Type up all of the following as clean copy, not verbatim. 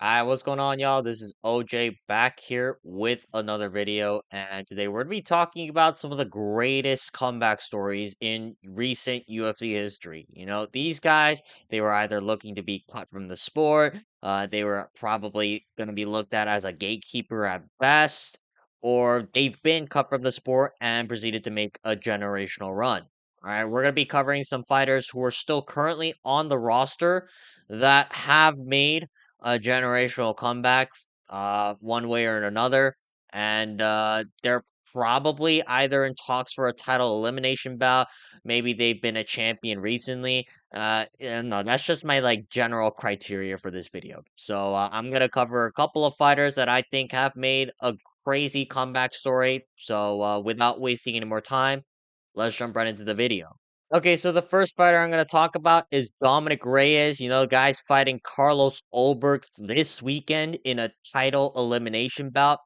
Hi, what's going on, y'all? This is OJ back here with another video, and today we're going to be talking about some of the greatest comeback stories in recent UFC history. These guys, they were either looking to be cut from the sport, they were probably going to be looked at as a gatekeeper at best, or they've been cut from the sport and proceeded to make a generational run. All right, we're going to be covering some fighters who are still currently on the roster that have made a generational comeback, one way or another, and they're probably either in talks for a title elimination bout. Maybe they've been a champion recently. And no, that's just my general criteria for this video. So I'm gonna cover a couple of fighters that I think have made a crazy comeback story. So without wasting any more time, let's jump right into the video. Okay, so the first fighter I'm going to talk about is Dominic Reyes. Guys fighting Carlos Ulberg this weekend in a title elimination bout.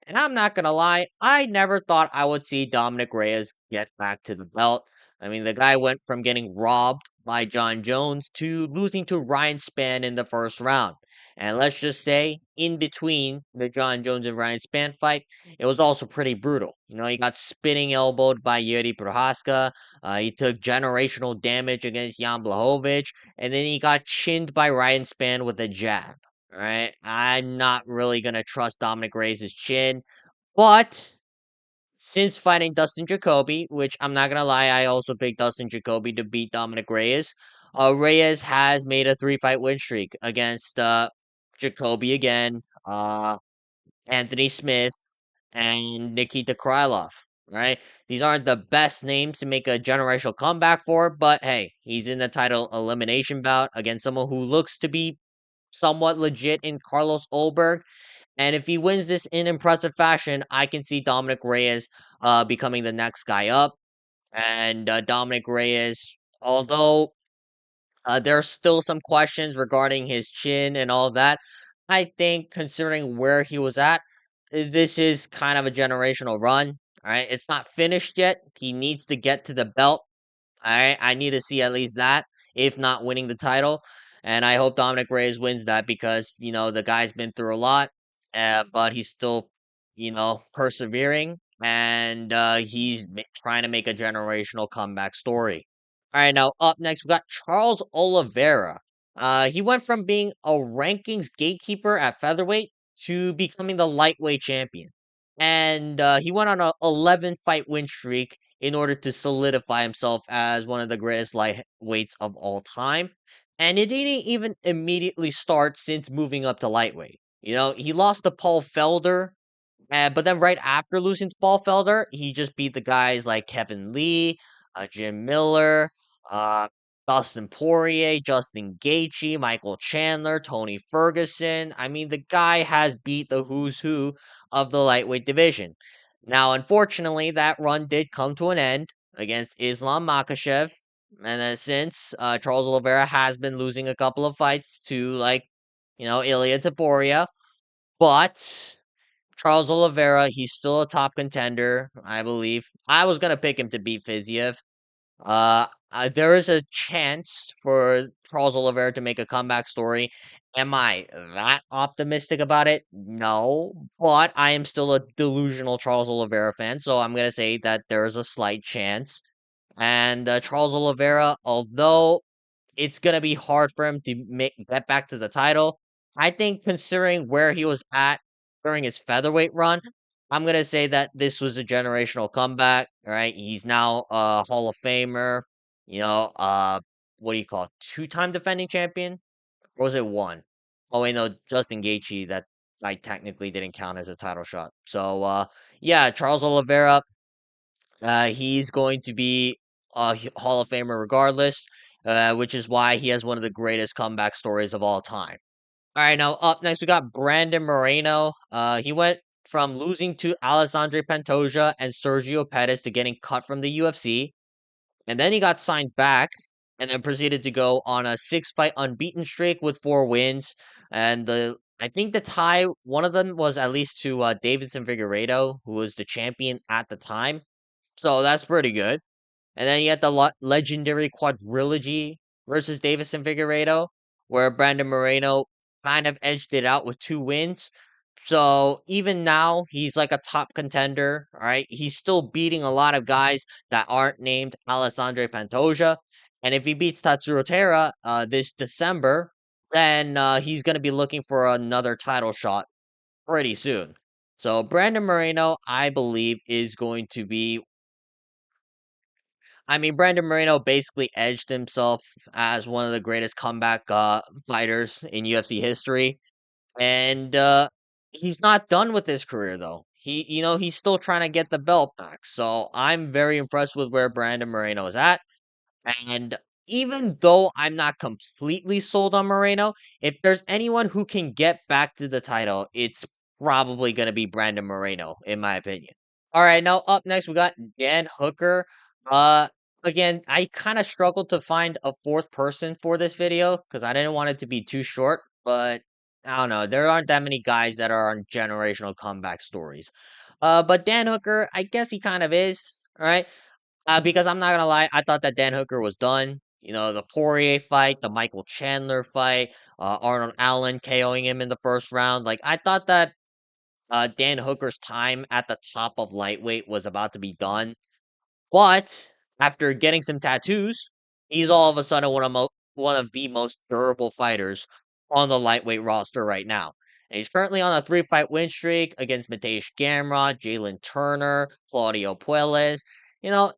And I'm not going to lie, I never thought I would see Dominic Reyes get back to the belt. I mean, the guy went from getting robbed by John Jones to losing to Ryan Spann in the first round. And let's just say, in between the John Jones and Ryan Spann fight, it was also pretty brutal. He got spinning elbowed by Yuri Prohaska. He took generational damage against Jan Blachowicz, and then he got chinned by Ryan Spann with a jab. All right, I'm not really gonna trust Dominic Reyes' chin, but since fighting Dustin Jacoby, which I'm not gonna lie, I also picked Dustin Jacoby to beat Dominic Reyes. Reyes has made a three-fight win streak against Jacoby again. Anthony Smith, and Nikita Krylov, right? These aren't the best names to make a generational comeback for, but hey, he's in the title elimination bout against someone who looks to be somewhat legit in Carlos Ulberg. And if he wins this in impressive fashion, I can see Dominic Reyes becoming the next guy up. And Dominic Reyes, although there are still some questions regarding his chin and all of that. I think considering where he was at, this is kind of a generational run. All right, it's not finished yet. He needs to get to the belt. All right, I need to see at least that, if not winning the title. And I hope Dominic Reyes wins that because the guy's been through a lot, but he's still persevering and trying to make a generational comeback story. All right, now up next, we got Charles Oliveira. He went from being a rankings gatekeeper at featherweight to becoming the lightweight champion. And he went on a 11 fight win streak in order to solidify himself as one of the greatest lightweights of all time. And it didn't even immediately start since moving up to lightweight. He lost to Paul Felder, but then right after losing to Paul Felder, he just beat the guys like Kevin Lee, Jim Miller, uh, Dustin Poirier, Justin Gaethje, Michael Chandler, Tony Ferguson. I mean, the guy has beat the who's who of the lightweight division. Now, unfortunately, that run did come to an end against Islam Makhachev. And then since Charles Oliveira has been losing a couple of fights to Ilya Taporia, but Charles Oliveira, he's still a top contender, I believe. I was gonna pick him to beat Fiziev. There is a chance for Charles Oliveira to make a comeback story. Am I that optimistic about it? No, but I am still a delusional Charles Oliveira fan, so I'm gonna say that there is a slight chance. And Charles Oliveira, although it's gonna be hard for him to get back to the title. I think considering where he was at during his featherweight run, I'm gonna say that this was a generational comeback. All right, he's now a Hall of Famer. You know, uh, what do you call it? Two-time defending champion, or was it one? Oh wait, no, Justin Gaethje. That I technically didn't count as a title shot. So, yeah, Charles Oliveira. He's going to be a Hall of Famer regardless, which is why he has one of the greatest comeback stories of all time. All right, now up next we got Brandon Moreno. He went from losing to Alessandro Pantoja and Sergio Pettis to getting cut from the UFC, and then he got signed back, and then proceeded to go on a six-fight unbeaten streak with 4 wins. And I think the tie, one of them was at least to Davidson Figueiredo, who was the champion at the time. So that's pretty good. And then you had the legendary quadrilogy versus Davison Figueiredo, where Brandon Moreno kind of edged it out with 2 wins. So even now, he's like a top contender, all right? He's still beating a lot of guys that aren't named Alessandro Pantoja. And if he beats Tatsuro Taira this December, then he's going to be looking for another title shot pretty soon. So Brandon Moreno, I believe, is going to be. I mean, Brandon Moreno basically edged himself as one of the greatest comeback fighters in UFC history, and he's not done with his career though. He's still trying to get the belt back. So I'm very impressed with where Brandon Moreno is at. And even though I'm not completely sold on Moreno, if there's anyone who can get back to the title, it's probably going to be Brandon Moreno, in my opinion. All right, now up next we got Dan Hooker. Uh, again, I kind of struggled to find a fourth person for this video because I didn't want it to be too short. But I don't know, there aren't that many guys that are on generational comeback stories. But Dan Hooker, I guess he kind of is. All right. Because I'm not gonna lie, I thought that Dan Hooker was done. The Poirier fight, the Michael Chandler fight, Arnold Allen KOing him in the first round. Like I thought that Dan Hooker's time at the top of lightweight was about to be done. But after getting some tattoos, he's all of a sudden one of the most durable fighters on the lightweight roster right now. And he's currently on a 3-fight win streak against Mateusz Gamrot, Jalen Turner, Claudio Puelles. You know,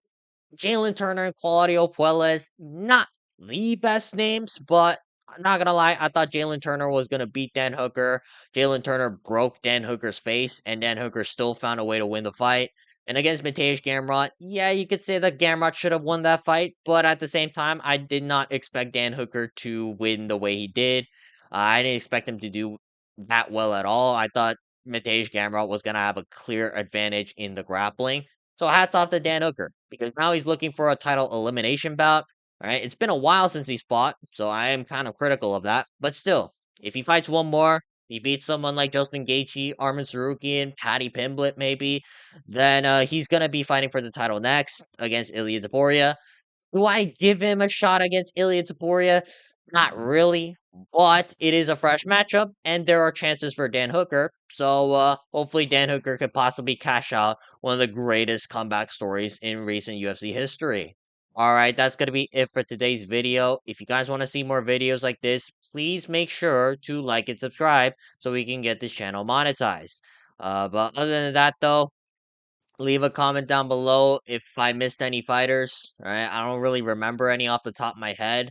Jalen Turner and Claudio Puelles, not the best names, but I'm not gonna lie, I thought Jalen Turner was gonna beat Dan Hooker. Jalen Turner broke Dan Hooker's face, and Dan Hooker still found a way to win the fight. And against Mateusz Gamrot, yeah, you could say that Gamrot should have won that fight, but at the same time, I did not expect Dan Hooker to win the way he did. I didn't expect him to do that well at all. I thought Mateusz Gamrot was gonna have a clear advantage in the grappling. So hats off to Dan Hooker because now he's looking for a title elimination bout. All right, it's been a while since he's fought, so I am kind of critical of that. But still, if he fights one more, he beats someone like Justin Gaethje, Armin Sarukian, Paddy Pimblett, maybe, then he's gonna be fighting for the title next against Ilya Topuria. Do I give him a shot against Ilya Taporia? Not really, but it is a fresh matchup, and there are chances for Dan Hooker. So hopefully Dan Hooker could possibly cash out one of the greatest comeback stories in recent UFC history. All right, that's going to be it for today's video. If you guys want to see more videos like this, please make sure to like and subscribe so we can get this channel monetized. But other than that, though, leave a comment down below if I missed any fighters. All right, I don't really remember any off the top of my head.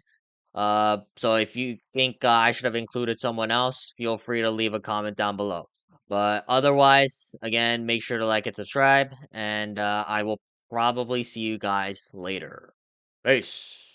So if you think I should have included someone else, feel free to leave a comment down below. But otherwise, again, make sure to like and subscribe, and I will probably see you guys later. Peace.